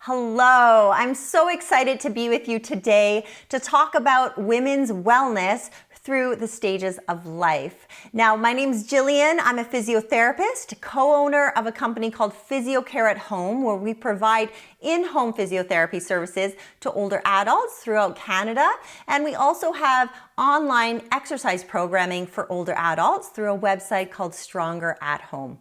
Hello, I'm so excited to be with you today to talk about women's wellness through the stages of life. Now, my name's Jillian. I'm a physiotherapist, co-owner of a company called Physiocare at Home, where we provide in-home physiotherapy services to older adults throughout Canada. And we also have online exercise programming for older adults through a website called Stronger at Home.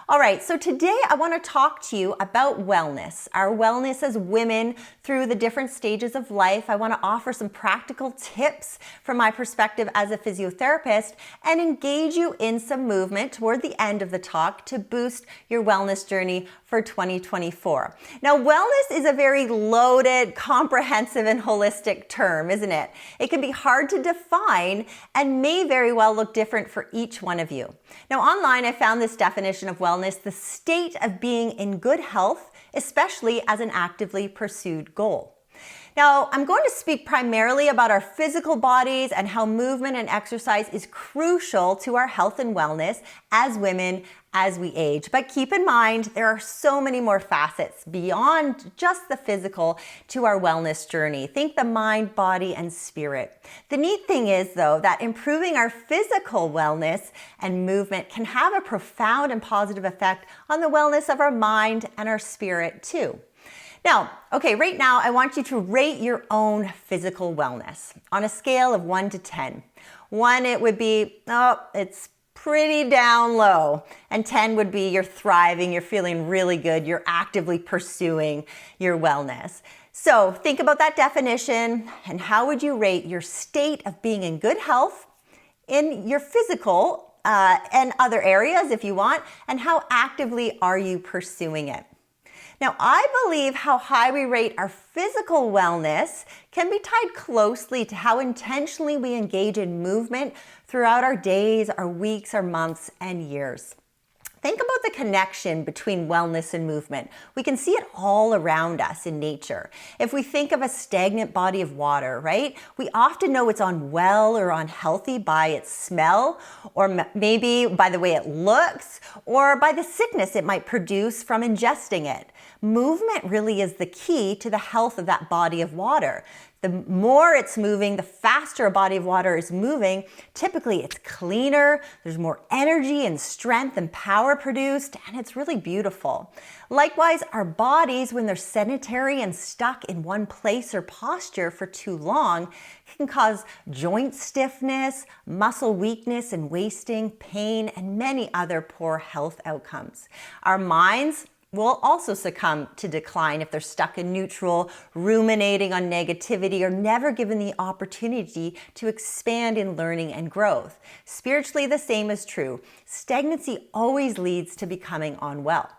All right, so today I want to talk to you about wellness, our wellness as women through the different stages of life. I want to offer some practical tips from my perspective as a physiotherapist and engage you in some movement toward the end of the talk to boost your wellness journey for 2024. Now, wellness is a very loaded, comprehensive, and holistic term, isn't it? It can be hard to define and may very well look different for each one of you. Now, online, I found this definition of wellness: the state of being in good health, especially as an actively pursued goal. Now, I'm going to speak primarily about our physical bodies and how movement and exercise is crucial to our health and wellness as women as we age. But keep in mind, there are so many more facets beyond just the physical to our wellness journey. Think the mind, body, and spirit. The neat thing is, though, that improving our physical wellness and movement can have a profound and positive effect on the wellness of our mind and our spirit, too. Now, right now, I want you to rate your own physical wellness on a scale of 1 to 10. 1, it would be, it's pretty down low. And 10 would be you're thriving, you're feeling really good, you're actively pursuing your wellness. So think about that definition and how would you rate your state of being in good health in your physical and other areas if you want, and how actively are you pursuing it? Now, I believe how high we rate our physical wellness can be tied closely to how intentionally we engage in movement throughout our days, our weeks, our months, and years. Think about the connection between wellness and movement. We can see it all around us in nature. If we think of a stagnant body of water, right? We often know it's unwell or unhealthy by its smell, or maybe by the way it looks, or by the sickness it might produce from ingesting it. Movement really is the key to the health of that body of water. The more it's moving, the faster a body of water is moving, typically it's cleaner, there's more energy and strength and power produced, and it's really beautiful. Likewise, our bodies, when they're sedentary and stuck in one place or posture for too long, can cause joint stiffness, muscle weakness and wasting, pain, and many other poor health outcomes. Our minds will also succumb to decline if they're stuck in neutral, ruminating on negativity, or never given the opportunity to expand in learning and growth. Spiritually, the same is true. Stagnancy always leads to becoming unwell.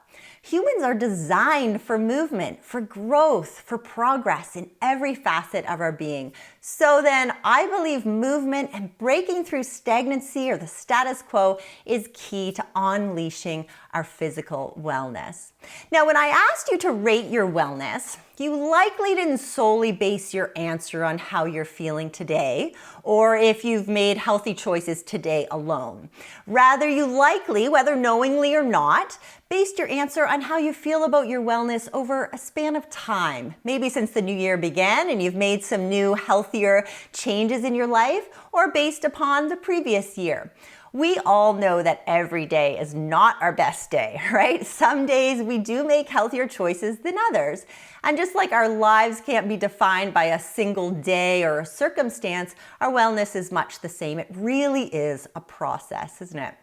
Humans are designed for movement, for growth, for progress in every facet of our being. So then, I believe movement and breaking through stagnancy or the status quo is key to unleashing our physical wellness. Now, when I asked you to rate your wellness, you likely didn't solely base your answer on how you're feeling today, or if you've made healthy choices today alone. Rather, you likely, whether knowingly or not, based your answer on how you feel about your wellness over a span of time. Maybe since the new year began and you've made some new, healthier changes in your life, or based upon the previous year. We all know that every day is not our best day, right? Some days we do make healthier choices than others. And just like our lives can't be defined by a single day or a circumstance, our wellness is much the same. It really is a process, isn't it?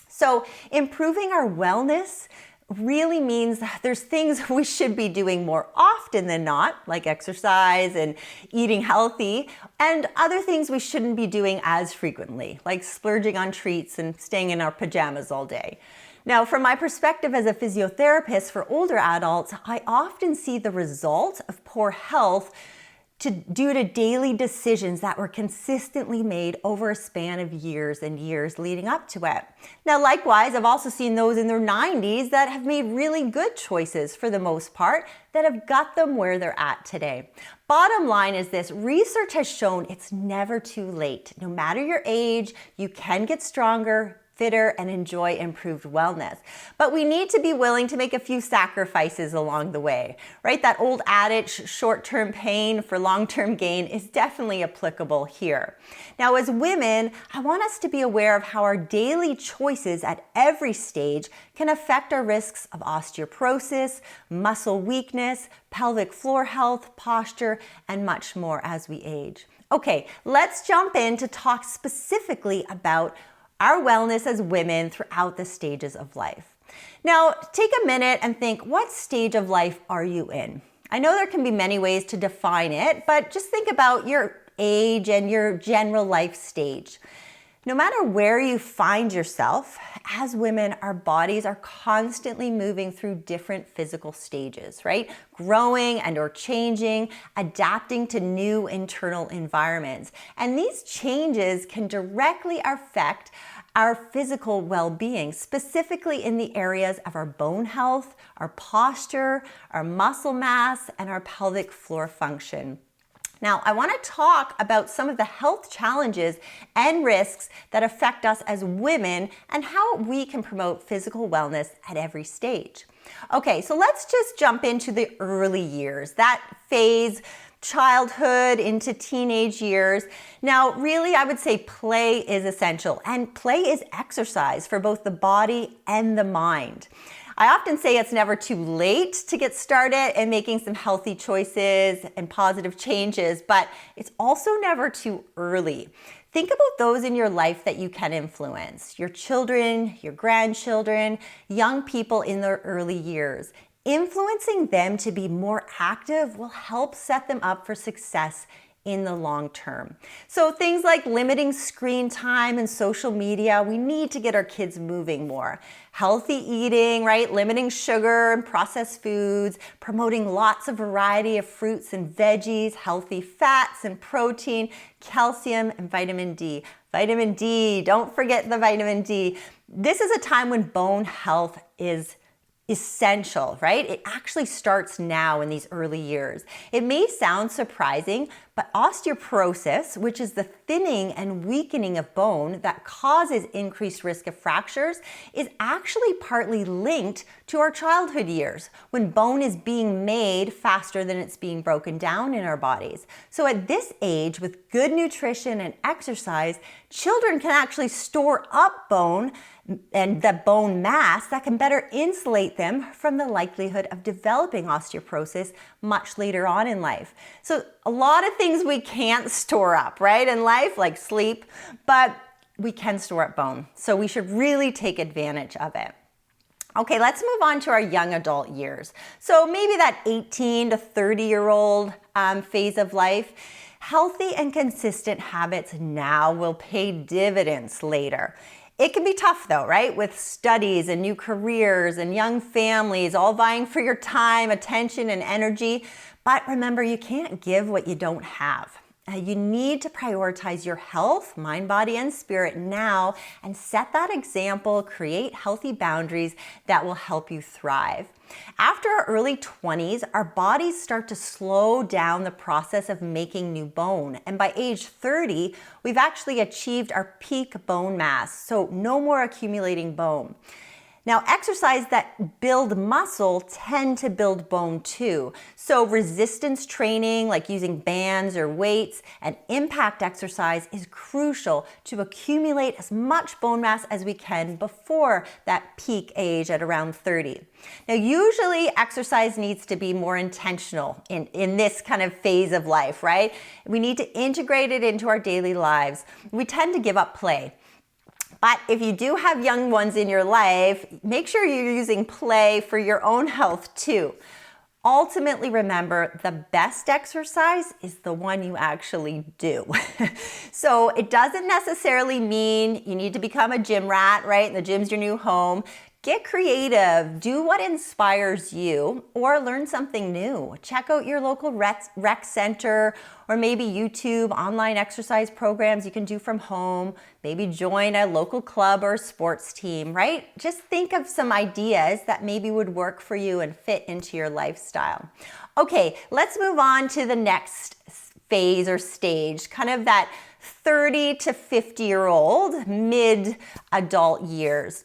So improving our wellness really means there's things we should be doing more often than not, like exercise and eating healthy, and other things we shouldn't be doing as frequently, like splurging on treats and staying in our pajamas all day. Now, from my perspective as a physiotherapist for older adults, I often see the result of poor health due to daily decisions that were consistently made over a span of years and years leading up to it. Now, likewise, I've also seen those in their 90s that have made really good choices for the most part that have got them where they're at today. Bottom line is this: research has shown it's never too late. No matter your age, you can get stronger, fitter and enjoy improved wellness. But we need to be willing to make a few sacrifices along the way, right? That old adage, short-term pain for long-term gain, is definitely applicable here. Now, as women, I want us to be aware of how our daily choices at every stage can affect our risks of osteoporosis, muscle weakness, pelvic floor health, posture, and much more as we age. Okay, let's jump in to talk specifically about our wellness as women throughout the stages of life. Now, take a minute and think, what stage of life are you in? I know there can be many ways to define it, but just think about your age and your general life stage. No matter where you find yourself, as women, our bodies are constantly moving through different physical stages, right? Growing and or changing, adapting to new internal environments. And these changes can directly affect our physical well-being, specifically in the areas of our bone health, our posture, our muscle mass, and our pelvic floor function. Now, I want to talk about some of the health challenges and risks that affect us as women and how we can promote physical wellness at every stage. Okay, so let's just jump into the early years, that phase, childhood into teenage years. Now, really, I would say play is essential, and play is exercise for both the body and the mind. I often say it's never too late to get started in making some healthy choices and positive changes, but it's also never too early. Think about those in your life that you can influence, your children, your grandchildren, young people in their early years. Influencing them to be more active will help set them up for success in the long term. So things like limiting screen time and social media, we need to get our kids moving more. Healthy eating, right? Limiting sugar and processed foods, promoting lots of variety of fruits and veggies, healthy fats and protein, calcium and vitamin D. Vitamin D, don't forget the vitamin D. This is a time when bone health is essential, right? It actually starts now in these early years. It may sound surprising, but osteoporosis, which is the thinning and weakening of bone that causes increased risk of fractures, is actually partly linked to our childhood years, when bone is being made faster than it's being broken down in our bodies. So at this age, with good nutrition and exercise, children can actually store up bone and the bone mass that can better insulate them from the likelihood of developing osteoporosis much later on in life. So a lot of things we can't store up, right, in life, like sleep, but we can store up bone. So we should really take advantage of it. Okay, let's move on to our young adult years. So maybe that 18 to 30-year-old phase of life. Healthy and consistent habits now will pay dividends later. It can be tough though, right? With studies and new careers and young families all vying for your time, attention, and energy. But remember, you can't give what you don't have. You need to prioritize your health, mind, body, and spirit now and set that example, create healthy boundaries that will help you thrive. After our early 20s, our bodies start to slow down the process of making new bone. And by age 30, we've actually achieved our peak bone mass, so no more accumulating bone. Now, exercise that build muscle tend to build bone too. So resistance training, like using bands or weights, and impact exercise is crucial to accumulate as much bone mass as we can before that peak age at around 30. Now, usually exercise needs to be more intentional in this kind of phase of life, right? We need to integrate it into our daily lives. We tend to give up play. But if you do have young ones in your life, make sure you're using play for your own health too. Ultimately, remember, the best exercise is the one you actually do. So it doesn't necessarily mean you need to become a gym rat, right? And the gym's your new home. Get creative, do what inspires you, or learn something new. Check out your local rec center, or maybe YouTube online exercise programs you can do from home. Maybe join a local club or sports team, right? Just think of some ideas that maybe would work for you and fit into your lifestyle. Okay, let's move on to the next phase or stage, kind of that 30 to 50-year-old, mid-adult years.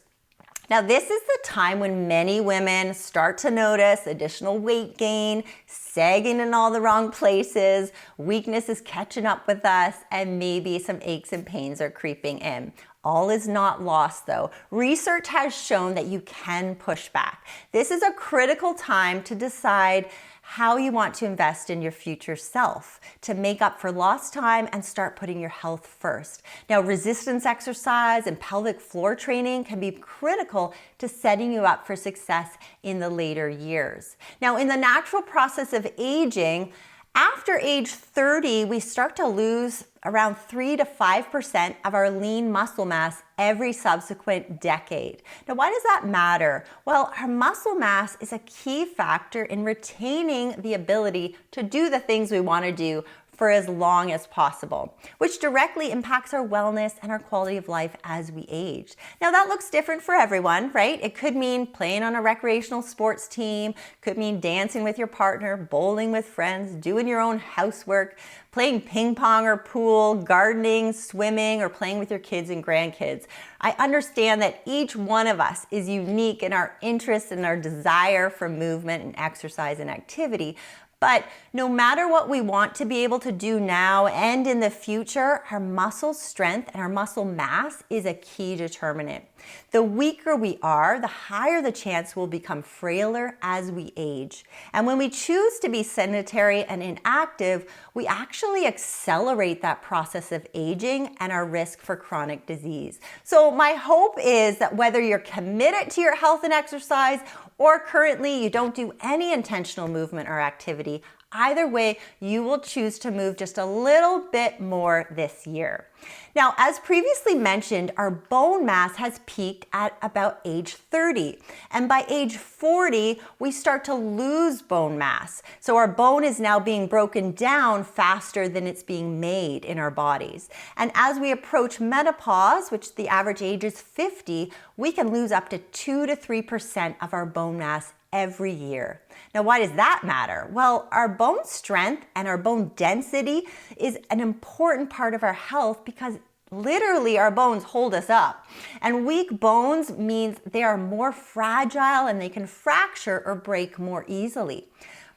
Now, this is the time when many women start to notice additional weight gain, sagging in all the wrong places, weakness is catching up with us, and maybe some aches and pains are creeping in. All is not lost though. Research has shown that you can push back. This is a critical time to decide how you want to invest in your future self to make up for lost time and start putting your health first. Now, resistance exercise and pelvic floor training can be critical to setting you up for success in the later years. Now, in the natural process of aging, after age 30, we start to lose around 3 to 5% of our lean muscle mass every subsequent decade. Now, why does that matter? Well, our muscle mass is a key factor in retaining the ability to do the things we want to do for as long as possible, which directly impacts our wellness and our quality of life as we age. Now, that looks different for everyone, right? It could mean playing on a recreational sports team, could mean dancing with your partner, bowling with friends, doing your own housework, playing ping pong or pool, gardening, swimming, or playing with your kids and grandkids. I understand that each one of us is unique in our interests and our desire for movement and exercise and activity. But no matter what we want to be able to do now and in the future, our muscle strength and our muscle mass is a key determinant. The weaker we are, the higher the chance we'll become frailer as we age. And when we choose to be sedentary and inactive, we actually accelerate that process of aging and our risk for chronic disease. So my hope is that whether you're committed to your health and exercise or currently you don't do any intentional movement or activity, either way, you will choose to move just a little bit more this year. Now, as previously mentioned, our bone mass has peaked at about age 30. And by age 40, we start to lose bone mass. So our bone is now being broken down faster than it's being made in our bodies. And as we approach menopause, which the average age is 50, we can lose up to 2 to 3% of our bone mass every year. Now, why does that matter? Well, our bone strength and our bone density is an important part of our health because literally our bones hold us up. And weak bones means they are more fragile and they can fracture or break more easily.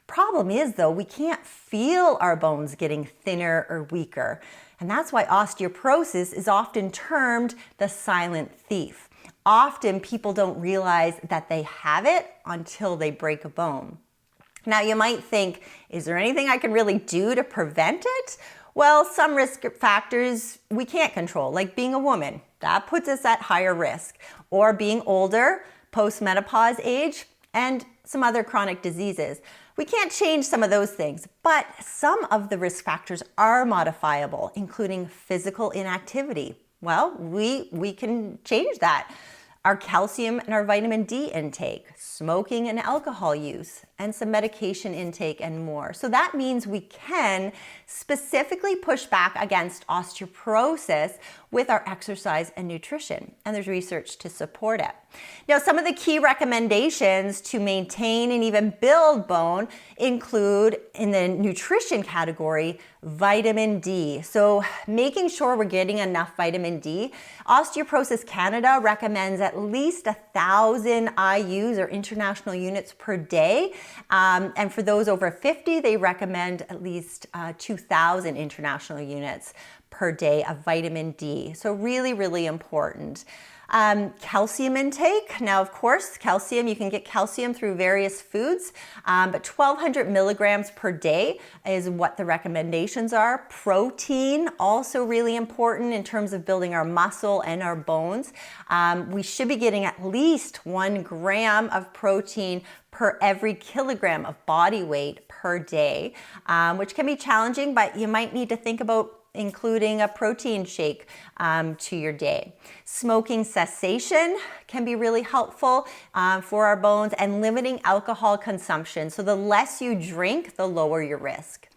Problem is though, we can't feel our bones getting thinner or weaker. And that's why osteoporosis is often termed the silent thief. Often people don't realize that they have it until they break a bone. Now you might think, is there anything I can really do to prevent it? Well, some risk factors we can't control, like being a woman. That puts us at higher risk. Or being older, post-menopause age, and some other chronic diseases. We can't change some of those things, but some of the risk factors are modifiable, including physical inactivity. Well, we can change that. Our calcium and our vitamin D intake, smoking and alcohol use, and some medication intake and more. So that means we can specifically push back against osteoporosis with our exercise and nutrition. And there's research to support it. Now, some of the key recommendations to maintain and even build bone include, in the nutrition category, vitamin D. So making sure we're getting enough vitamin D. Osteoporosis Canada recommends at least 1,000 IUs or international units per day. And for those over 50, they recommend at least 2,000 international units per day of vitamin D. So really, really important. Calcium intake. Now, of course, calcium, you can get calcium through various foods, but 1,200 milligrams per day is what the recommendations are. Protein, also really important in terms of building our muscle and our bones. We should be getting at least 1 gram of protein per every kilogram of body weight per day, which can be challenging, but you might need to think about including a protein shake to your day. Smoking cessation can be really helpful for our bones, and limiting alcohol consumption. So the less you drink, the lower your risk.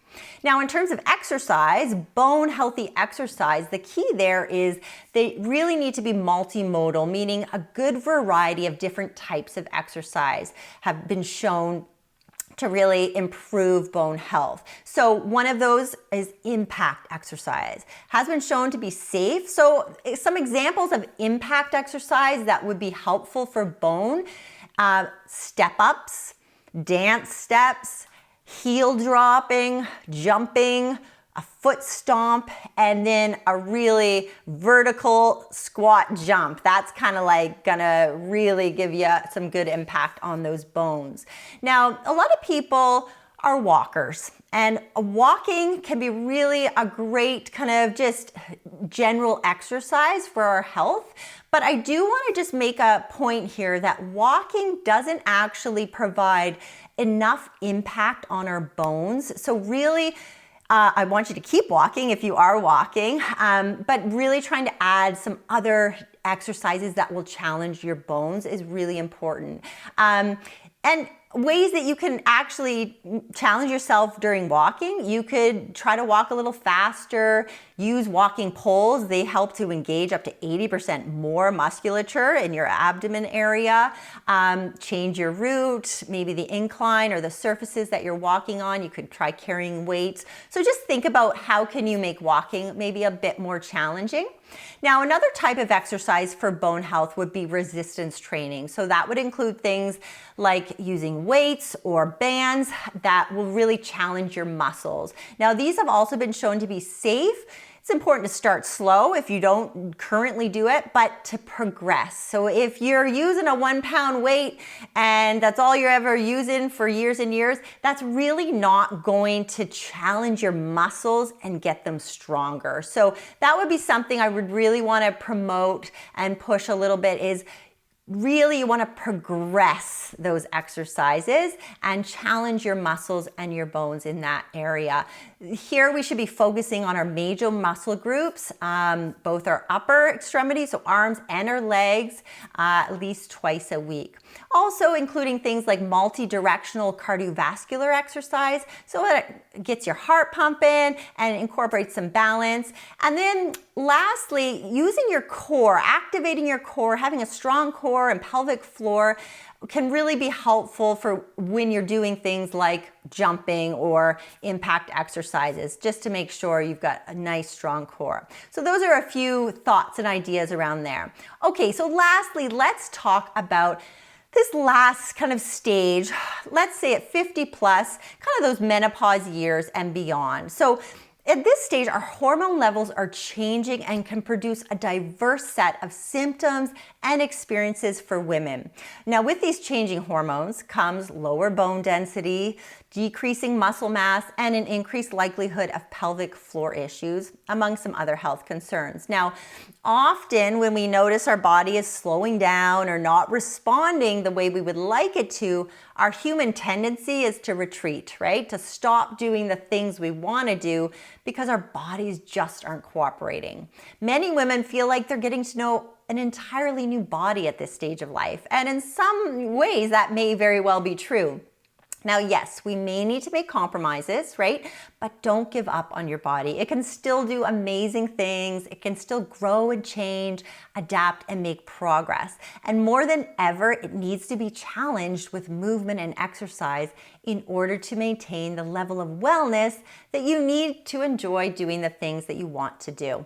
Now, in terms of exercise, bone healthy exercise, the key there is they really need to be multimodal, meaning a good variety of different types of exercise have been shown to really improve bone health. So one of those is impact exercise. Has been shown to be safe. So some examples of impact exercise that would be helpful for bone, step ups, dance steps, heel dropping, jumping, a foot stomp, and then a really vertical squat jump. That's kind of like gonna really give you some good impact on those bones. Now, a lot of people are walkers, and walking can be really a great kind of just general exercise for our health. But I do want to just make a point here that walking doesn't actually provide enough impact on our bones. So really, I want you to keep walking if you are walking, but really trying to add some other exercises that will challenge your bones is really important. And ways that you can actually challenge yourself during walking, you could try to walk a little faster, use walking poles. They help to engage up to 80% more musculature in your abdomen area. Change your route, maybe the incline or the surfaces that you're walking on. You could try carrying weights. So just think about how can you make walking maybe a bit more challenging. Now, another type of exercise for bone health would be resistance training. So that would include things like using weights or bands that will really challenge your muscles. Now, these have also been shown to be safe. It's important to start slow if you don't currently do it, but to progress. So if you're using a 1 pound weight and that's all you're ever using for years and years, that's really not going to challenge your muscles and get them stronger. So that would be something I would really want to promote and push a little bit is really you want to progress those exercises and challenge your muscles and your bones in that area. Here we should be focusing on our major muscle groups, both our upper extremities, so arms and our legs, at least twice a week. Also including things like multi-directional cardiovascular exercise, so it gets your heart pumping and incorporates some balance. And then lastly, using your core, activating your core, having a strong core and pelvic floor can really be helpful for when you're doing things like jumping or impact exercises, just to make sure you've got a nice strong core. So those are a few thoughts and ideas around there. Okay, so lastly, let's talk about this last kind of stage, let's say at 50 plus, kind of those menopause years and beyond. So at this stage, our hormone levels are changing and can produce a diverse set of symptoms and experiences for women. Now, with these changing hormones comes lower bone density, decreasing muscle mass, and an increased likelihood of pelvic floor issues, among some other health concerns. Now, often when we notice our body is slowing down or not responding the way we would like it to, our human tendency is to retreat, right? To stop doing the things we want to do because our bodies just aren't cooperating. Many women feel like they're getting to know an entirely new body at this stage of life. And in some ways, that may very well be true. Now, yes, we may need to make compromises, right? But don't give up on your body. It can still do amazing things. It can still grow and change, adapt, and make progress. And more than ever, it needs to be challenged with movement and exercise in order to maintain the level of wellness that you need to enjoy doing the things that you want to do.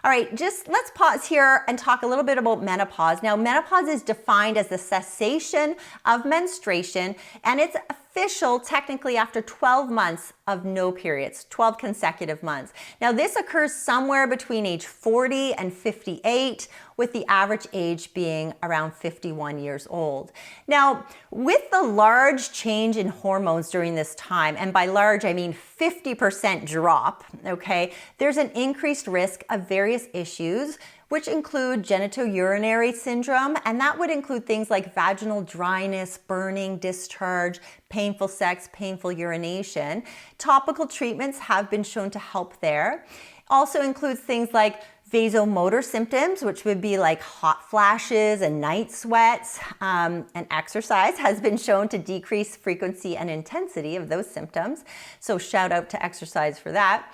All right, just let's pause here and talk a little bit about menopause. Now, menopause is defined as the cessation of menstruation, and it's official technically after 12 months of no periods, 12 consecutive months. Now, this occurs somewhere between age 40 and 58, with the average age being around 51 years old. Now, with the large change in hormones during this time, and by large, I mean 50% drop, okay, there's an increased risk of various issues, which include genitourinary syndrome, and that would include things like vaginal dryness, burning, discharge, painful sex, painful urination. Topical treatments have been shown to help there. Also includes things like vasomotor symptoms, which would be like hot flashes and night sweats, and exercise has been shown to decrease frequency and intensity of those symptoms. So shout out to exercise for that.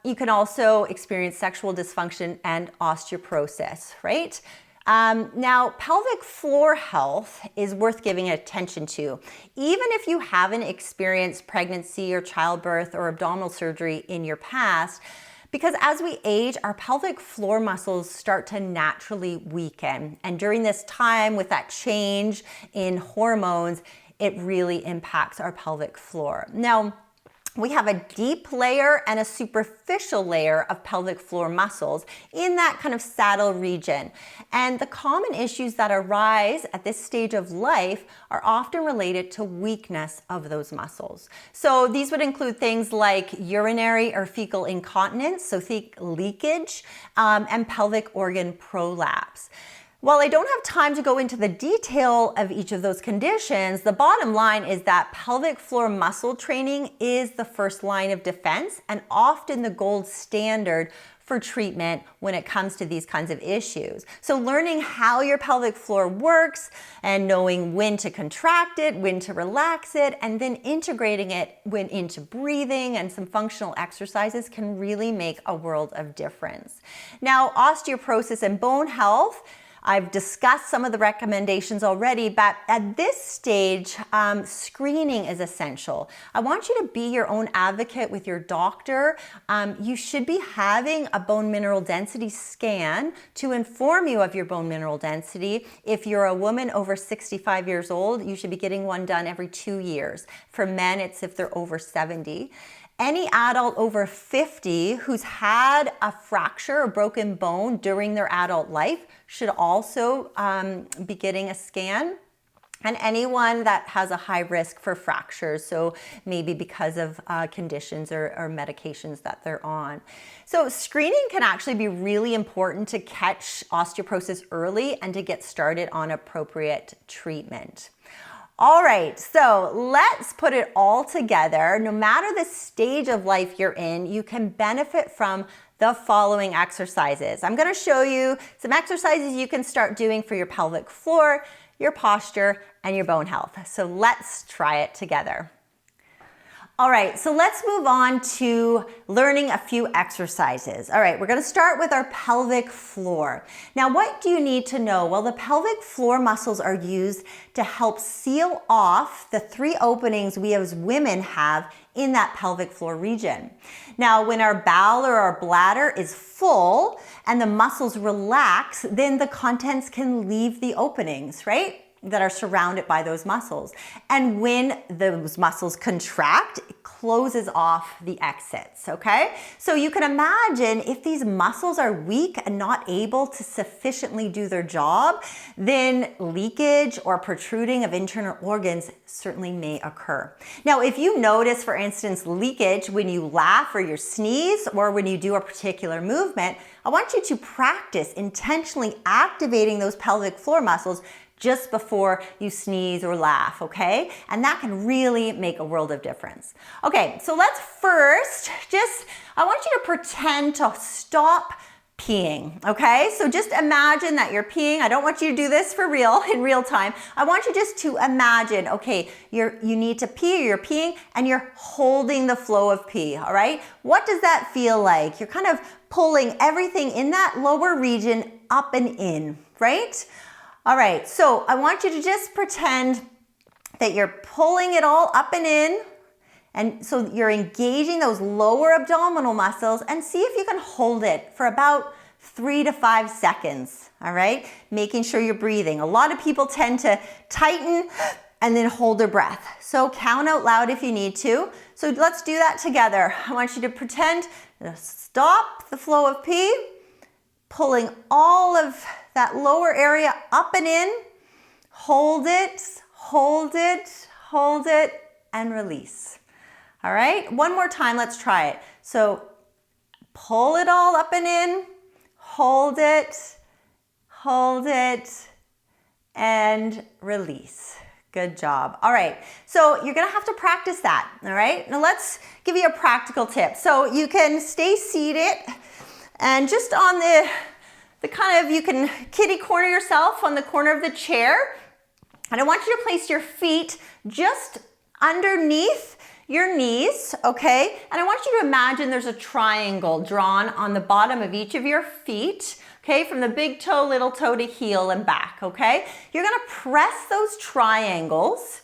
You can also experience sexual dysfunction and osteoporosis, right? Now, pelvic floor health is worth giving attention to, even if you haven't experienced pregnancy or childbirth or abdominal surgery in your past, because as we age, our pelvic floor muscles start to naturally weaken. And during this time, with that change in hormones, it really impacts our pelvic floor. Now, we have a deep layer and a superficial layer of pelvic floor muscles in that kind of saddle region. And the common issues that arise at this stage of life are often related to weakness of those muscles. So these would include things like urinary or fecal incontinence, so think leakage, and pelvic organ prolapse. While I don't have time to go into the detail of each of those conditions, the bottom line is that pelvic floor muscle training is the first line of defense and often the gold standard for treatment when it comes to these kinds of issues. So learning how your pelvic floor works and knowing when to contract it, when to relax it, and then integrating it into breathing and some functional exercises can really make a world of difference. Now, osteoporosis and bone health, I've discussed some of the recommendations already, but at this stage, screening is essential. I want you to be your own advocate with your doctor. You should be having a bone mineral density scan to inform you of your bone mineral density. If you're a woman over 65 years old, you should be getting one done every 2 years. For men, it's if they're over 70. Any adult over 50 who's had a fracture or broken bone during their adult life should also be getting a scan. And anyone that has a high risk for fractures, so maybe because of conditions or medications that they're on. So screening can actually be really important to catch osteoporosis early and to get started on appropriate treatment. All right, so let's put it all together. No matter the stage of life you're in, you can benefit from the following exercises. I'm going to show you some exercises you can start doing for your pelvic floor, your posture, and your bone health. So let's try it together. All right, so let's move on to learning a few exercises. All right, we're gonna start with our pelvic floor. Now, what do you need to know? Well, the pelvic floor muscles are used to help seal off the 3 openings we as women have in that pelvic floor region. Now, when our bowel or our bladder is full and the muscles relax, then the contents can leave the openings, right? That are surrounded by those muscles. And when those muscles contract, it closes off the exits, okay? So you can imagine if these muscles are weak and not able to sufficiently do their job, then leakage or protruding of internal organs certainly may occur. Now, if you notice, for instance, leakage when you laugh or you sneeze or when you do a particular movement, I want you to practice intentionally activating those pelvic floor muscles just before you sneeze or laugh, okay? And that can really make a world of difference. Okay, so let's first I want you to pretend to stop peeing, okay? So just imagine that you're peeing. I don't want you to do this for real, in real time. I want you just to imagine, okay, you need to pee, you're peeing, and you're holding the flow of pee, all right? What does that feel like? You're kind of pulling everything in that lower region up and in, right? All right, so I want you to just pretend that you're pulling it all up and in. And so you're engaging those lower abdominal muscles and see if you can hold it for about 3 to 5 seconds, all right? Making sure you're breathing. A lot of people tend to tighten and then hold their breath. So count out loud if you need to. So let's do that together. I want you to pretend to stop the flow of pee, pulling all of that lower area up and in, hold it, hold it, hold it, and release. All right, one more time, let's try it. So pull it all up and in, hold it, and release. Good job. All right, so you're gonna have to practice that, all right? Now let's give you a practical tip. So you can stay seated and just on the kind of, you can kitty corner yourself on the corner of the chair. And I want you to place your feet just underneath your knees, okay? And I want you to imagine there's a triangle drawn on the bottom of each of your feet. Okay, from the big toe, little toe to heel and back, okay? You're gonna press those triangles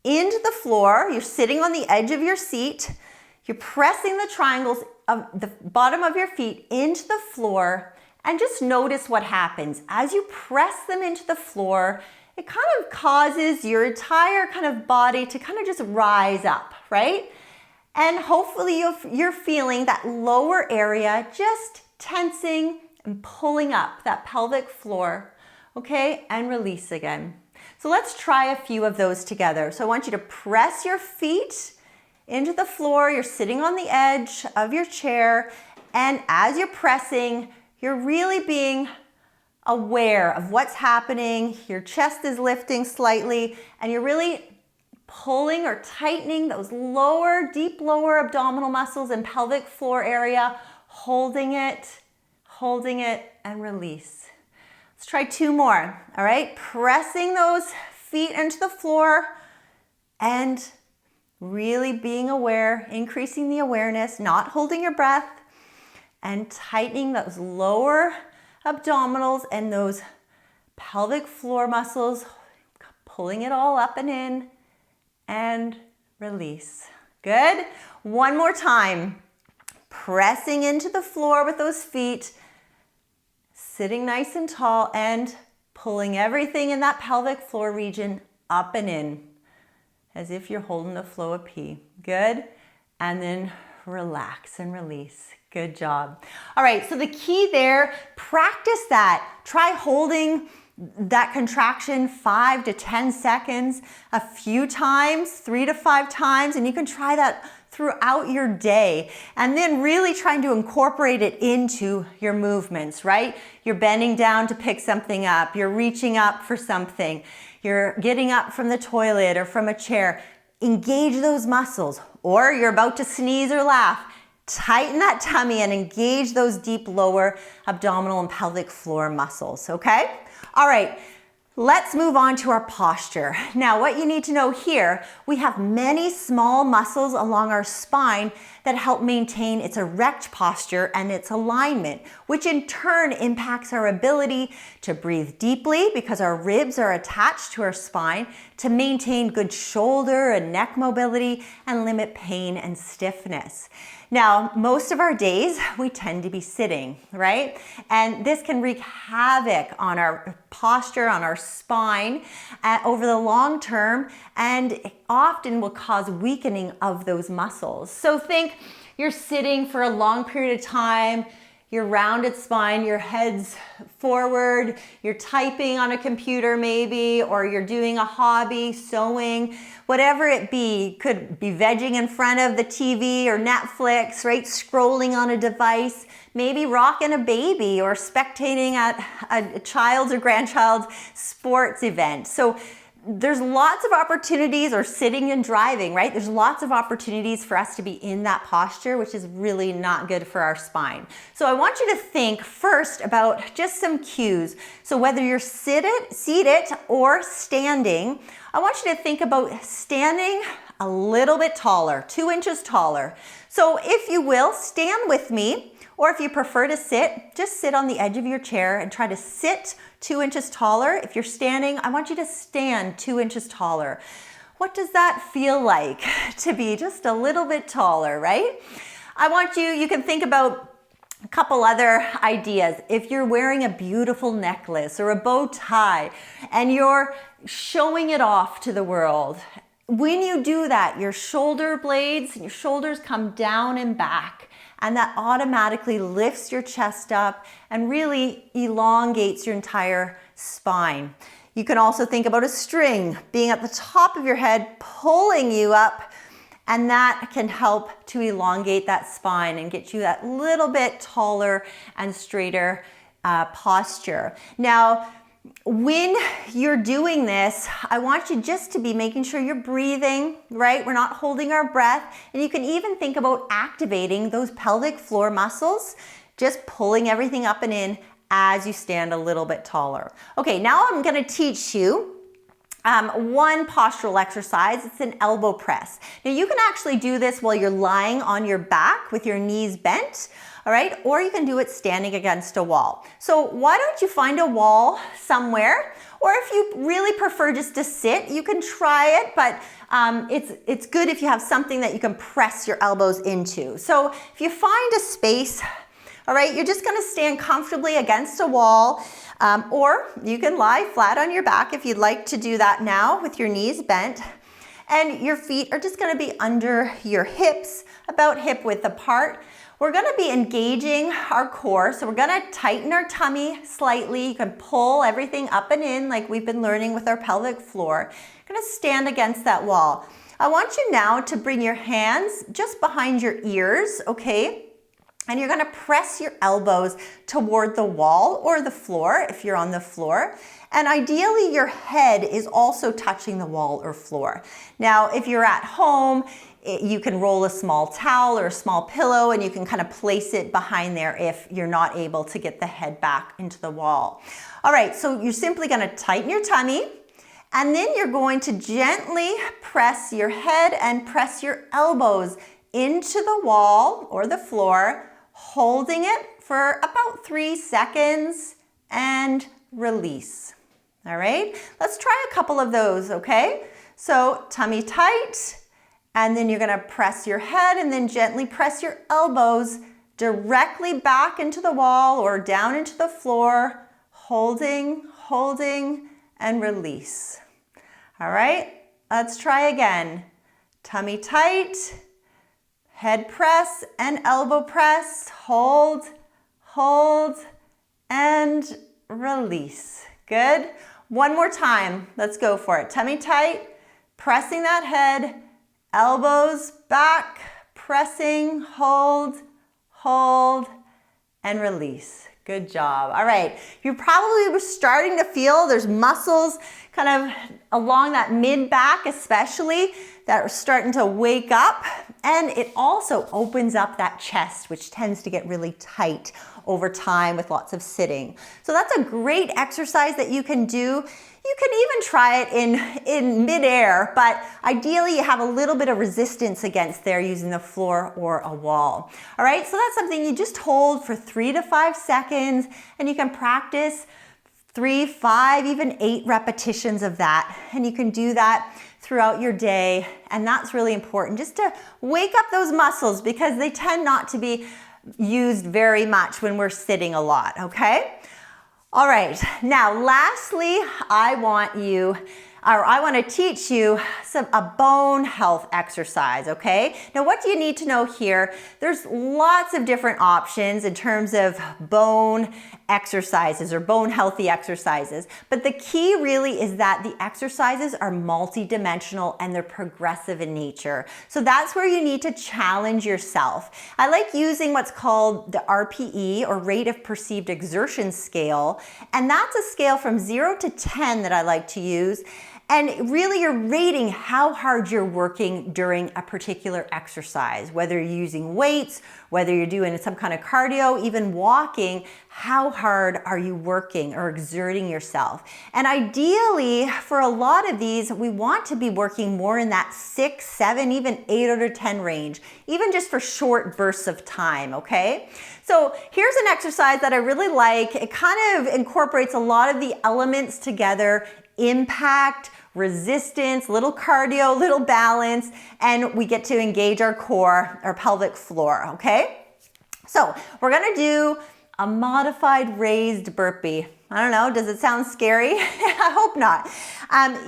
into the floor. You're sitting on the edge of your seat. You're pressing the triangles of the bottom of your feet into the floor, and just notice what happens. As you press them into the floor, it kind of causes your entire kind of body to kind of just rise up, right? And hopefully you're feeling that lower area just tensing and pulling up that pelvic floor, okay? And release again. So let's try a few of those together. So I want you to press your feet into the floor. You're sitting on the edge of your chair, and as you're pressing, you're really being aware of what's happening. Your chest is lifting slightly, and you're really pulling or tightening those lower, deep lower abdominal muscles and pelvic floor area, holding it, and release. Let's try two more, all right? Pressing those feet into the floor and really being aware, increasing the awareness, not holding your breath, and tightening those lower abdominals and those pelvic floor muscles, pulling it all up and in, and release. Good. One more time. Pressing into the floor with those feet, sitting nice and tall, and pulling everything in that pelvic floor region up and in, as if you're holding the flow of pee. Good. And then relax and release. Good job. All right, so the key there, practice that. Try holding that contraction 5 to 10 seconds a few times, 3 to 5 times, and you can try that throughout your day. And then really trying to incorporate it into your movements, right? You're bending down to pick something up, you're reaching up for something, you're getting up from the toilet or from a chair. Engage those muscles. Or you're about to sneeze or laugh. Tighten that tummy and engage those deep lower abdominal and pelvic floor muscles, okay? All right, let's move on to our posture. Now, what you need to know here, we have many small muscles along our spine that help maintain its erect posture and its alignment, which in turn impacts our ability to breathe deeply because our ribs are attached to our spine, to maintain good shoulder and neck mobility, and limit pain and stiffness. Now, most of our days, we tend to be sitting, right? And this can wreak havoc on our posture, on our spine over the long term, and it often will cause weakening of those muscles. So think you're sitting for a long period of time, your rounded spine, your head's forward, you're typing on a computer maybe, or you're doing a hobby, sewing, whatever it be. Could be vegging in front of the TV or Netflix, right? Scrolling on a device, maybe rocking a baby or spectating at a child's or grandchild's sports event. So there's lots of opportunities, or sitting and driving, right? There's lots of opportunities for us to be in that posture, which is really not good for our spine. So I want you to think first about just some cues. So whether you're seated or standing, I want you to think about standing a little bit taller, 2 inches taller. So if you will, stand with me, or if you prefer to sit, just sit on the edge of your chair and try to sit 2 inches taller. If you're standing, I want you to stand 2 inches taller. What does that feel like to be just a little bit taller, right? You can think about a couple other ideas. If you're wearing a beautiful necklace or a bow tie and you're showing it off to the world, when you do that, your shoulder blades and your shoulders come down and back. And that automatically lifts your chest up and really elongates your entire spine. You can also think about a string being at the top of your head, pulling you up, and that can help to elongate that spine and get you that little bit taller and straighter posture. Now, when you're doing this, I want you just to be making sure you're breathing, right? We're not holding our breath. And you can even think about activating those pelvic floor muscles, just pulling everything up and in as you stand a little bit taller. Okay, now I'm gonna teach you one postural exercise. It's an elbow press. Now you can actually do this while you're lying on your back with your knees bent, all right? Or you can do it standing against a wall. So why don't you find a wall somewhere? Or if you really prefer just to sit, you can try it, but it's good if you have something that you can press your elbows into. So if you find a space, all right, you're just gonna stand comfortably against a wall, or you can lie flat on your back if you'd like to do that now with your knees bent. And your feet are just gonna be under your hips, about hip width apart. We're gonna be engaging our core, so we're gonna tighten our tummy slightly. You can pull everything up and in like we've been learning with our pelvic floor. You're gonna stand against that wall. I want you now to bring your hands just behind your ears, okay? And you're gonna press your elbows toward the wall or the floor if you're on the floor. And ideally your head is also touching the wall or floor. Now, if you're at home, you can roll a small towel or a small pillow and you can kind of place it behind there if you're not able to get the head back into the wall. All right, so you're simply gonna tighten your tummy and then you're going to gently press your head and press your elbows into the wall or the floor, holding it for about 3 seconds and release. All right, let's try a couple of those, okay? So tummy tight, and then you're gonna press your head and then gently press your elbows directly back into the wall or down into the floor, holding, and release. All right, let's try again. Tummy tight, head press and elbow press, hold, and release. Good. One more time. Let's go for it. Tummy tight, pressing that head, elbows back, pressing, hold, and release. Good job. All right. You probably were starting to feel there's muscles kind of along that mid back especially that are starting to wake up. And it also opens up that chest, which tends to get really tight over time with lots of sitting. So that's a great exercise that you can do. You can even try it in midair, but ideally you have a little bit of resistance against there using the floor or a wall. All right, so that's something you just hold for 3 to 5 seconds and you can practice 3, 5, even 8 repetitions of that. And you can do that throughout your day. And that's really important just to wake up those muscles because they tend not to be used very much when we're sitting a lot, okay? All right, now lastly, I want to teach you a bone health exercise, okay? Now what do you need to know here? There's lots of different options in terms of bone exercises or bone healthy exercises, but the key really is that the exercises are multidimensional and they're progressive in nature. So that's where you need to challenge yourself. I like using what's called the RPE or rate of perceived exertion scale, and that's a scale from 0 to 10 that I like to use. And really you're rating how hard you're working during a particular exercise, whether you're using weights, whether you're doing some kind of cardio, even walking, how hard are you working or exerting yourself? And ideally, for a lot of these, we want to be working more in that 6, 7, even 8 out of 10 range, even just for short bursts of time, okay? So here's an exercise that I really like. It kind of incorporates a lot of the elements together: impact, resistance, little cardio, little balance, and we get to engage our core, our pelvic floor, okay? So we're gonna do a modified raised burpee. I don't know, does it sound scary? I hope not.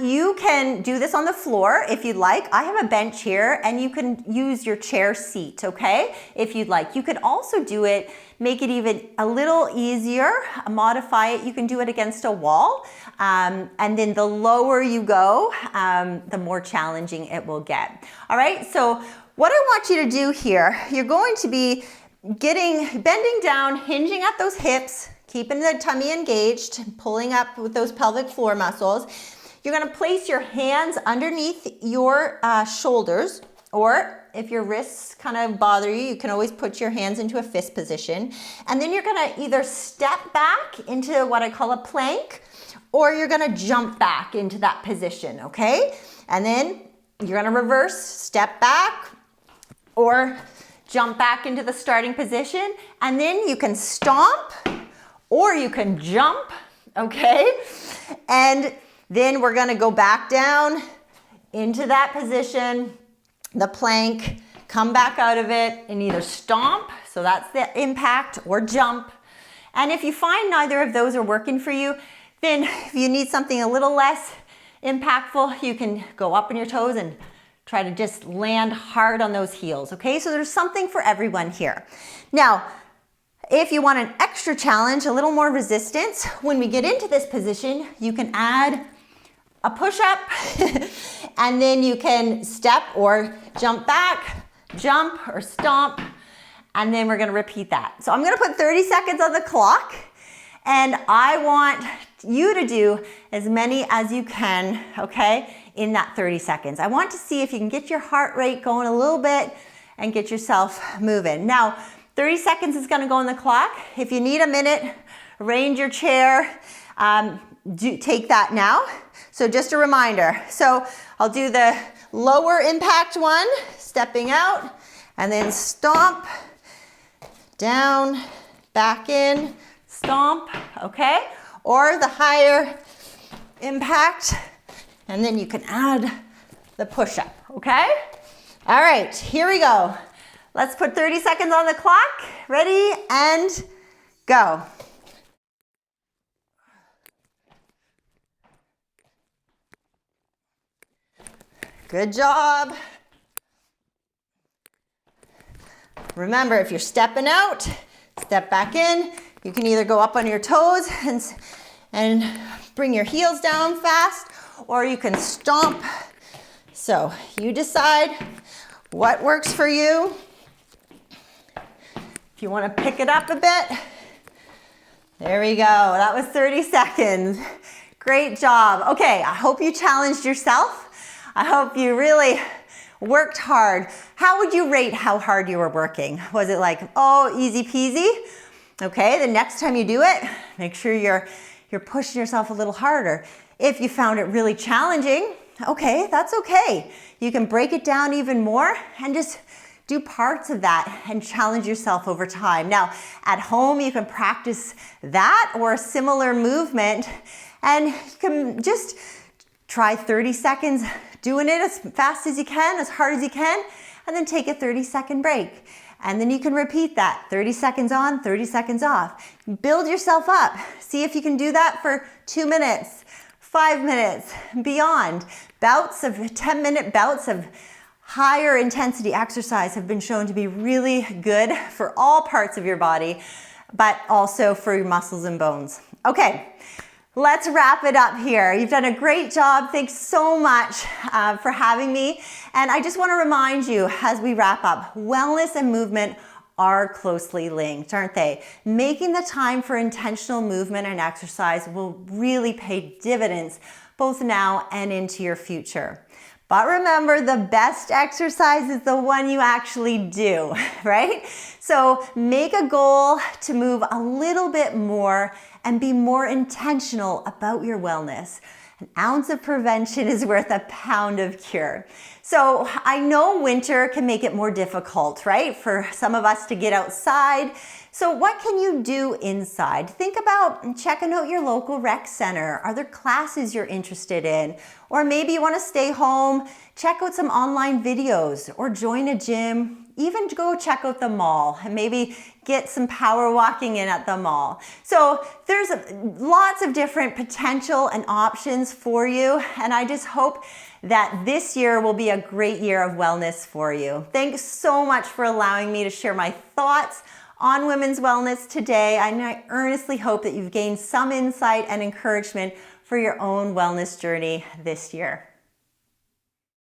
You can do this on the floor if you'd like. I have a bench here and you can use your chair seat, okay? If you'd like. You could also do it, make it even a little easier, modify it. You can do it against a wall. And then the lower you go, the more challenging it will get. All right, so what I want you to do here, you're going to be bending down, hinging at those hips, keeping the tummy engaged, pulling up with those pelvic floor muscles. You're gonna place your hands underneath your shoulders, or if your wrists kind of bother you, you can always put your hands into a fist position. And then you're gonna either step back into what I call a plank, or you're gonna jump back into that position, okay? And then you're gonna reverse, step back, or jump back into the starting position, and then you can stomp, or you can jump, okay? And then we're gonna go back down into that position, the plank, come back out of it and either stomp, so that's the impact, or jump. And if you find neither of those are working for you, then if you need something a little less impactful, you can go up on your toes and try to just land hard on those heels, okay? So there's something for everyone here. Now, if you want an extra challenge, a little more resistance, when we get into this position, you can add a push-up and then you can step or jump back, jump or stomp, and then we're gonna repeat that. So I'm gonna put 30 seconds on the clock, and I want you to do as many as you can, okay, in that 30 seconds. I want to see if you can get your heart rate going a little bit and get yourself moving. Now, 30 seconds is gonna go on the clock. If you need a minute, arrange your chair, take that now. So just a reminder. So I'll do the lower impact one, stepping out, and then stomp, down, back in, stomp, okay? Or the higher impact, and then you can add the push-up, okay? All right, here we go. Let's put 30 seconds on the clock. Ready, and go. Good job. Remember, if you're stepping out, step back in. You can either go up on your toes and bring your heels down fast, or you can stomp. So you decide what works for you. If you want to pick it up a bit, there we go. That was 30 seconds. Great job. Okay, I hope you challenged yourself. I hope you really worked hard. How would you rate how hard you were working? Was it like, oh, easy peasy? Okay, the next time you do it, make sure you're pushing yourself a little harder. If you found it really challenging, okay, that's okay. You can break it down even more and just do parts of that and challenge yourself over time. Now, at home, you can practice that or a similar movement, and you can just try 30 seconds doing it as fast as you can, as hard as you can, and then take a 30-second break. And then you can repeat that, 30 seconds on, 30 seconds off. Build yourself up. See if you can do that for 2 minutes, 5 minutes, beyond. 10-minute bouts of higher intensity exercise have been shown to be really good for all parts of your body, but also for your muscles and bones. Okay. Let's wrap it up here. You've done a great job. Thanks so much for having me. And I just want to remind you as we wrap up, wellness and movement are closely linked, aren't they? Making the time for intentional movement and exercise will really pay dividends both now and into your future. But remember, the best exercise is the one you actually do, right? So make a goal to move a little bit more and be more intentional about your wellness. An ounce of prevention is worth a pound of cure. So I know winter can make it more difficult, right? For some of us to get outside. So what can you do inside? Think about checking out your local rec center. Are there classes you're interested in? Or maybe you want to stay home, check out some online videos, or join a gym. Even go check out the mall and maybe get some power walking in at the mall. So there's lots of different potential and options for you. And I just hope that this year will be a great year of wellness for you. Thanks so much for allowing me to share my thoughts on women's wellness today. I earnestly hope that you've gained some insight and encouragement for your own wellness journey this year.